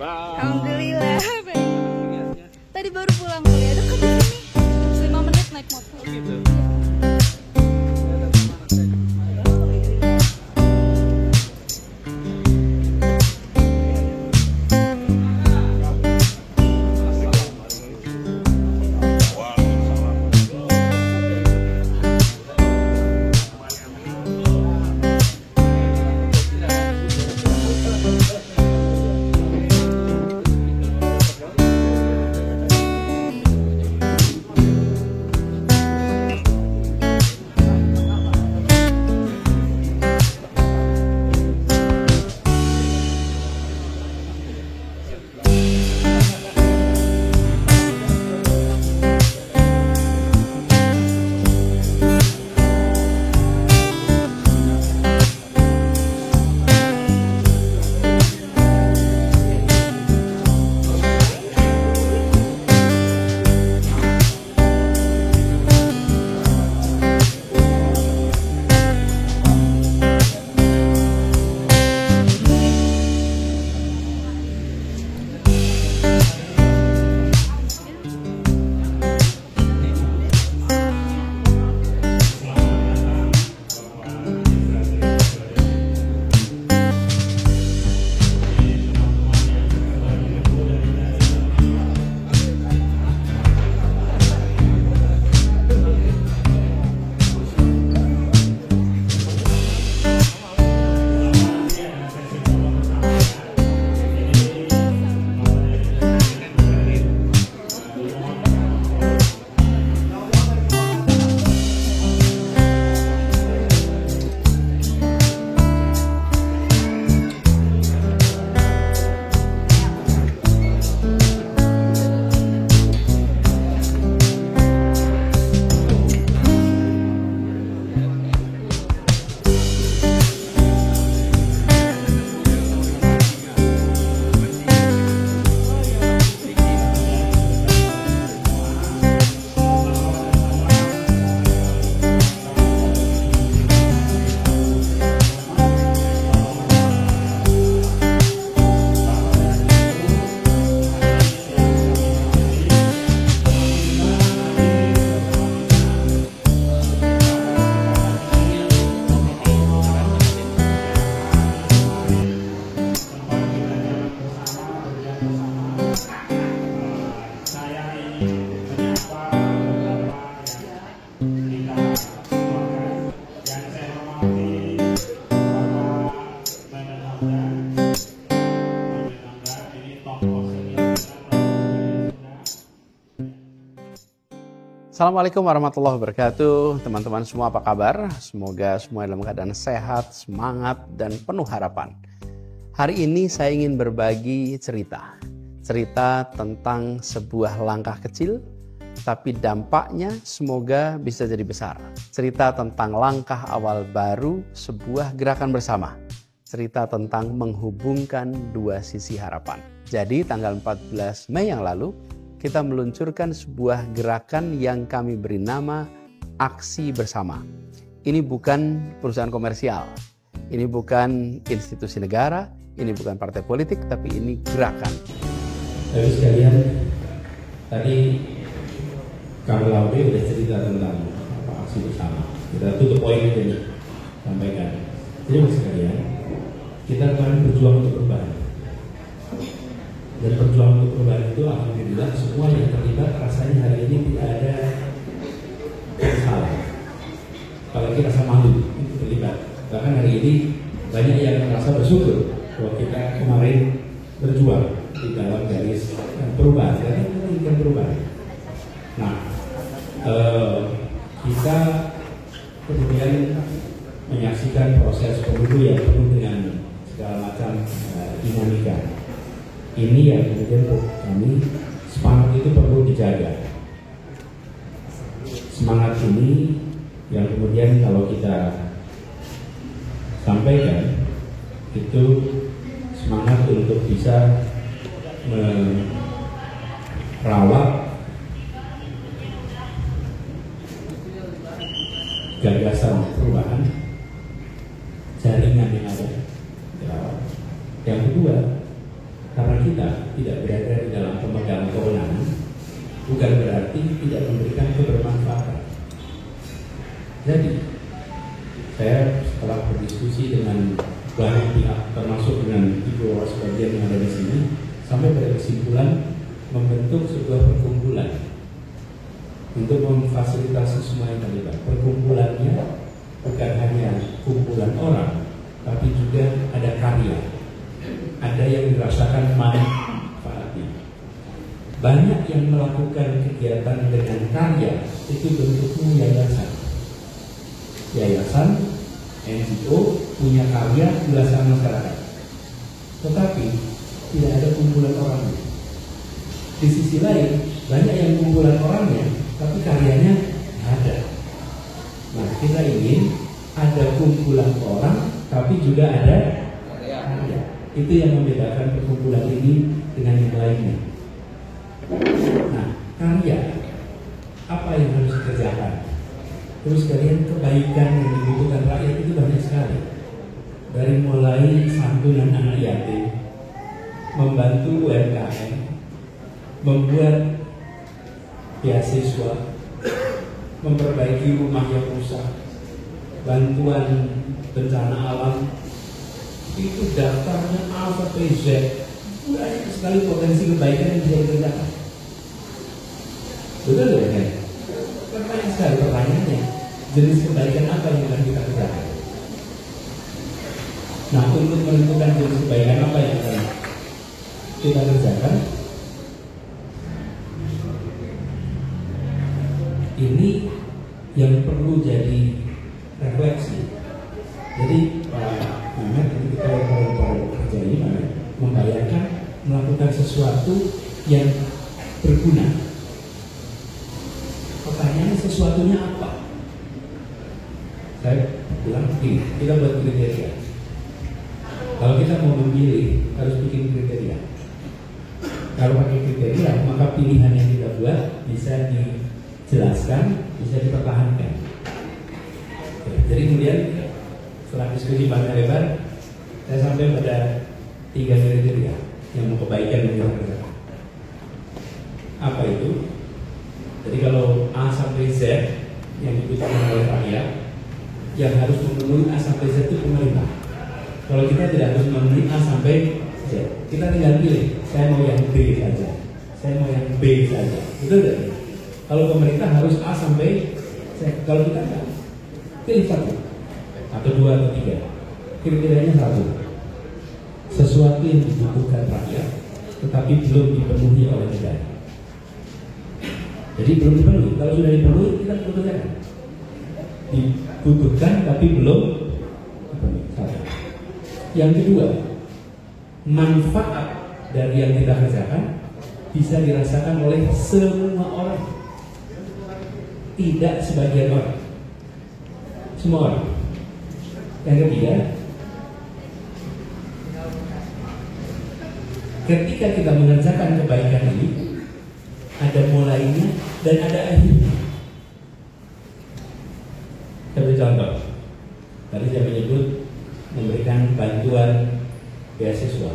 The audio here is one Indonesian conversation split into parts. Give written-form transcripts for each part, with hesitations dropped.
Alhamdulillah. Tadi baru pulang kuliah, dekat di sini. 5 menit naik motor. Assalamualaikum warahmatullahi wabarakatuh. Teman-teman semua apa kabar? Semoga semua dalam keadaan sehat, semangat, dan penuh harapan. Hari ini saya ingin berbagi cerita tentang sebuah langkah kecil, tapi dampaknya semoga bisa jadi besar. Cerita tentang langkah awal baru sebuah gerakan bersama. Cerita tentang menghubungkan dua sisi harapan. Jadi tanggal 14 Mei yang lalu, kita meluncurkan sebuah gerakan yang kami beri nama Aksi Bersama. Ini bukan perusahaan komersial, ini bukan institusi negara, ini bukan partai politik, tapi ini gerakan. Bapak sekalian, tadi Kang Laude sudah cerita tentang aksi bersama. Kita tutup poin ini, sampaikan. Jadi Bapak sekalian, kita kemarin berjuang untuk perubahan. Dan perjuangan untuk perubahan itu alhamdulillah semua yang terlibat rasanya hari ini tidak ada yang salah. Apalagi rasa malu itu terlibat. Bahkan hari ini banyak yang merasa bersyukur bahwa kita kemarin berjuang di dalam garis perubahan. Karena kita inginkan perubahan. Nah, kita kemudian menyaksikan proses pemilu yang penuh dengan segala macam dinamika. Ini yang kemudian kami semangat itu perlu dijaga. Semangat ini yang kemudian kalau kita sampaikan itu semangat untuk bisa merawat gagasan perubahan jaringan yang ada. Ya. Yang kedua, karena kita tidak berada di dalam pemegang kewenangan, bukan berarti tidak memberikan kebermanfaatan. Jadi, saya setelah berdiskusi dengan banyak pihak, termasuk dengan Ibu sebagian yang ada di sini, sampai pada kesimpulan membentuk sebuah perkumpulan untuk memfasilitasi semua yang terlibat. Perkumpulannya bukan hanya kumpulan orang, tapi juga ada karya, ada yang dirasakan manfaatnya. Banyak yang melakukan kegiatan dengan karya itu bentuknya yayasan. Yayasan, NGO punya karya belasan masyarakat, tetapi tidak ada kumpulan orangnya. Di sisi lain, banyak yang kumpulan orangnya, tapi karyanya ada. Nah, kita ingin ada kumpulan orang, tapi juga ada karya. Itu yang membedakan perkumpulan ini dengan yang lainnya. Nah, karya apa yang harus dikerjakan? Terus kalian, kebaikan yang dibutuhkan rakyat itu banyak sekali. Dari mulai santunan anak yatim, membantu UMKM, membuat beasiswa, memperbaiki rumah yang rusak, bantuan bencana alam, itu daftarnya A sampai Z. Banyak sekali potensi kebaikan yang bisa dikerjakan. Betul ya kan? Banyak sekali pertanyaannya, jenis kebaikan apa yang akan kita kerjakan? Nah, untuk menentukan jenis kebaikan apa yang akan kita kerjakan, ini yang perlu jadi refleksi. Jadi Pak Mehmet, ketika orang kerja ini membayangkan melakukan sesuatu yang berguna. Pertanyaannya, sesuatunya apa? Saya bilang begini, kita buat kriteria. Kalau kita mau memilih, harus bikin kriteria. Kalau pakai kriteria, maka pilihan yang kita buat bisa dijelaskan, bisa dipertahankan. Jadi kemudian setelah diskusi panjang lebar, saya sampai pada 3 kriteria yang mau kebaikan yang kita kerjakan. Apa itu? Jadi kalau A sampai Z yang dibutuhkan oleh rakyat, yang harus memenuhi A sampai Z itu pemerintah. Kalau kita tidak harus memenuhi A sampai Z, kita tinggal pilih. Saya mau yang B saja, saya mau yang B saja. Betul tidak? Kalau pemerintah harus A sampai Z, kalau kita tidak, pilih satu, atau 2 atau 3. Kriterianya satu, sesuatu yang dibutuhkan rakyat, tetapi belum dipenuhi oleh negara. Jadi belum dipenuhi. Kalau sudah dipenuhi, kita kerjakan. Dibutuhkan tapi belum dipenuhi. Satu. Yang kedua, manfaat dari yang kita kerjakan bisa dirasakan oleh semua orang, tidak sebagian orang, semua orang. Yang ketiga, ketika kita mengerjakan kebaikan ini, ada mulainya dan ada akhirnya. Sebagai contoh, tadi saya menyebut memberikan bantuan beasiswa.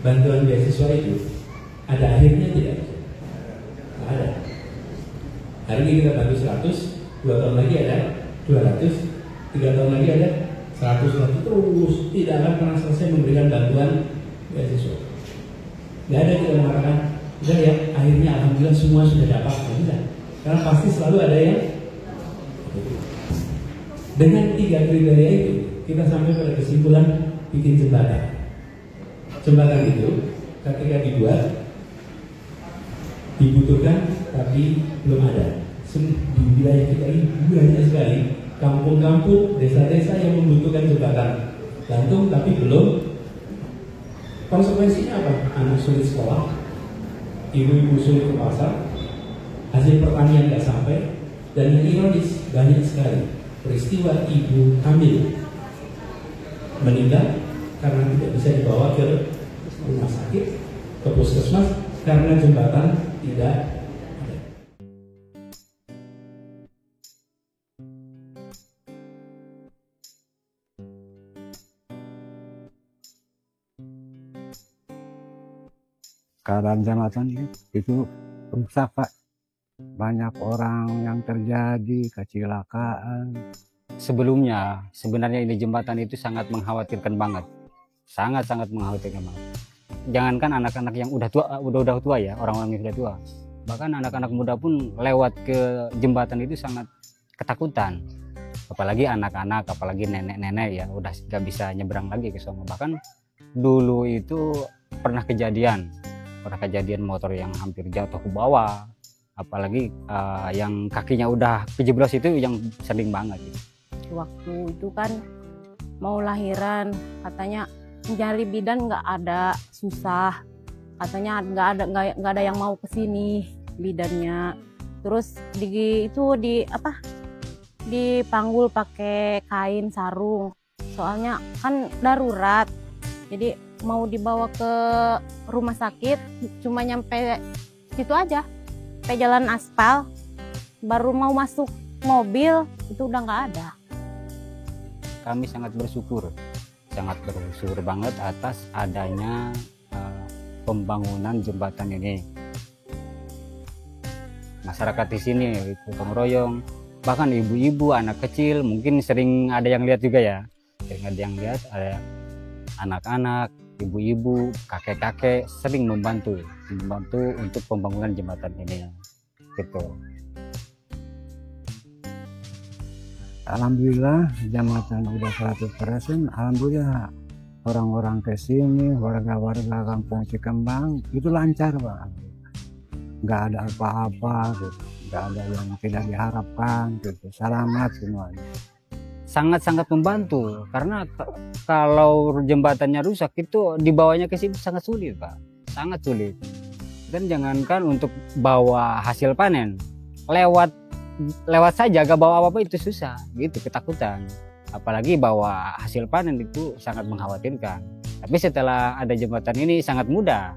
Bantuan beasiswa itu ada akhirnya tidak? Tidak ada. Hari ini kita bantu 100, 2 tahun lagi ada 200, 3 tahun lagi ada 100, terus tidak akan pernah selesai memberikan bantuan beasiswa. Tidak ada kita mengatakan, udah ya, akhirnya alhamdulillah semua sudah dapat. Tidak. Karena pasti selalu ada yang. Dengan 3 kriteria itu, kita sampai pada kesimpulan bikin jembatan. Jembatan itu ketika dibuat dibutuhkan tapi belum ada. Di wilayah kita ini banyak sekali kampung-kampung, desa-desa yang membutuhkan jembatan gantung tapi belum. Konsekuensinya apa? Anak sulit sekolah, ibu-ibu sulit ke pasar, hasil pertanian nggak sampai, dan yang ironis banyak sekali peristiwa ibu hamil meninggal karena tidak bisa dibawa ke rumah sakit, ke puskesmas karena jembatan tidak ada. keadaan jembatan itu rusak, Pak. Banyak orang yang terjadi kecelakaan. Sebelumnya sebenarnya ini jembatan itu sangat mengkhawatirkan banget, sangat mengkhawatirkan banget. Jangankan anak-anak yang udah tua ya, orang-orang yang sudah tua, bahkan anak-anak muda pun lewat ke jembatan itu sangat ketakutan. Apalagi anak-anak, apalagi nenek-nenek ya udah nggak bisa nyebrang lagi ke sana. Bahkan dulu itu pernah kejadian motor yang hampir jatuh ke bawah, apalagi yang kakinya udah kejeblos itu yang sering banget gitu. Waktu itu kan mau lahiran, katanya mencari bidan nggak ada, susah, katanya nggak ada yang mau kesini bidannya. Terus dipanggul pakai kain sarung, soalnya kan darurat, jadi mau dibawa ke rumah sakit cuma nyampe situ aja, sampai jalan aspal, baru mau masuk mobil itu udah nggak ada. Kami sangat bersyukur banget atas adanya pembangunan jembatan ini. Masyarakat di sini gotong royong, bahkan ibu-ibu, anak kecil, mungkin sering ada yang lihat juga ya, ada anak-anak, ibu-ibu, kakek-kakek sering membantu untuk pembangunan jembatan ini gitu. Alhamdulillah jembatan udah 100%. Alhamdulillah orang-orang ke sini, warga-warga kampung Cikembang itu lancar, Pak. Nggak ada apa-apa gitu. Nggak ada yang tidak diharapkan gitu. Selamat semuanya. Sangat membantu, karena kalau jembatannya rusak itu dibawanya ke sini sangat sulit, Pak. Sangat sulit. Dan jangankan untuk bawa hasil panen, lewat saja gak bawa apa-apa itu susah gitu, ketakutan. Apalagi bawa hasil panen itu sangat mengkhawatirkan. Tapi setelah ada jembatan ini sangat mudah.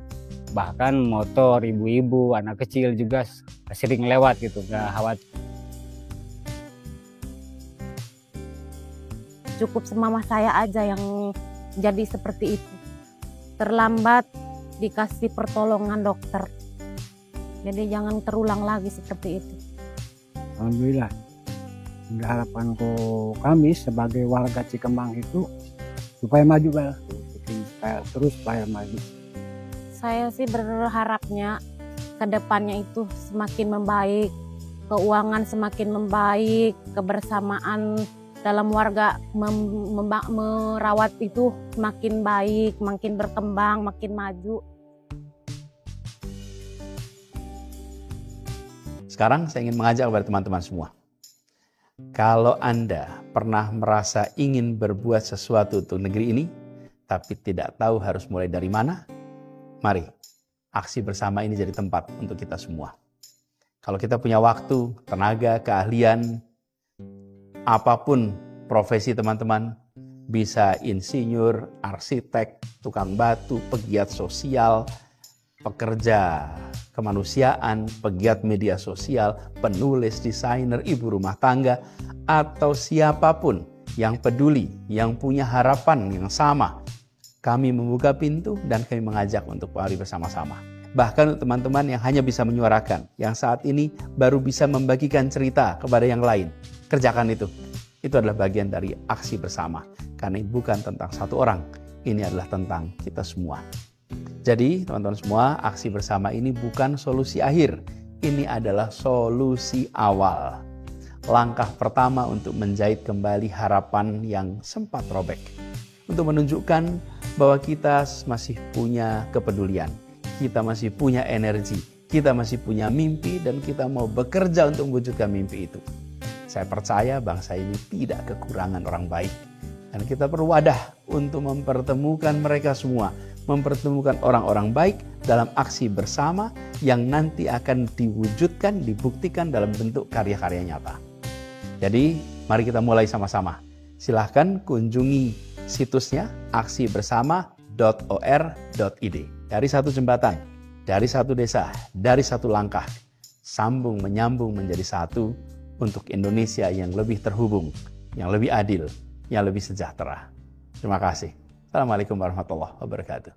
Bahkan motor, ibu-ibu, anak kecil juga sering lewat gitu, gak khawatir. Cukup semama saya aja yang jadi seperti itu. Terlambat dikasih pertolongan dokter. Jadi jangan terulang lagi seperti itu. Alhamdulillah. Harapanku kami sebagai warga Cikembang itu supaya maju, Pak. Terus supaya maju. Saya sih berharapnya ke depannya itu semakin membaik, keuangan semakin membaik, kebersamaan dalam warga merawat itu makin baik, makin berkembang, makin maju. Sekarang saya ingin mengajak kepada teman-teman semua. Kalau Anda pernah merasa ingin berbuat sesuatu untuk negeri ini, tapi tidak tahu harus mulai dari mana, mari aksi bersama ini jadi tempat untuk kita semua. Kalau kita punya waktu, tenaga, keahlian, apapun profesi teman-teman, bisa insinyur, arsitek, tukang batu, pegiat sosial, pekerja kemanusiaan, pegiat media sosial, penulis, desainer, ibu rumah tangga, atau siapapun yang peduli, yang punya harapan yang sama. Kami membuka pintu dan kami mengajak untuk mari bersama-sama. Bahkan untuk teman-teman yang hanya bisa menyuarakan, yang saat ini baru bisa membagikan cerita kepada yang lain, kerjakan itu. Itu adalah bagian dari aksi bersama. Karena ini bukan tentang satu orang, ini adalah tentang kita semua. Jadi teman-teman semua, aksi bersama ini bukan solusi akhir. Ini adalah solusi awal. Langkah pertama untuk menjahit kembali harapan yang sempat robek. Untuk menunjukkan bahwa kita masih punya kepedulian. Kita masih punya energi. Kita masih punya mimpi dan kita mau bekerja untuk mewujudkan mimpi itu. Saya percaya bangsa ini tidak kekurangan orang baik. Dan kita perlu wadah untuk mempertemukan mereka semua. Mempertemukan orang-orang baik dalam aksi bersama yang nanti akan diwujudkan, dibuktikan dalam bentuk karya-karya nyata. Jadi, mari kita mulai sama-sama. Silahkan kunjungi situsnya aksibersama.or.id. Dari satu jembatan, dari satu desa, dari satu langkah, sambung menyambung menjadi satu untuk Indonesia yang lebih terhubung, yang lebih adil, yang lebih sejahtera. Terima kasih. Assalamualaikum warahmatullahi wabarakatuh.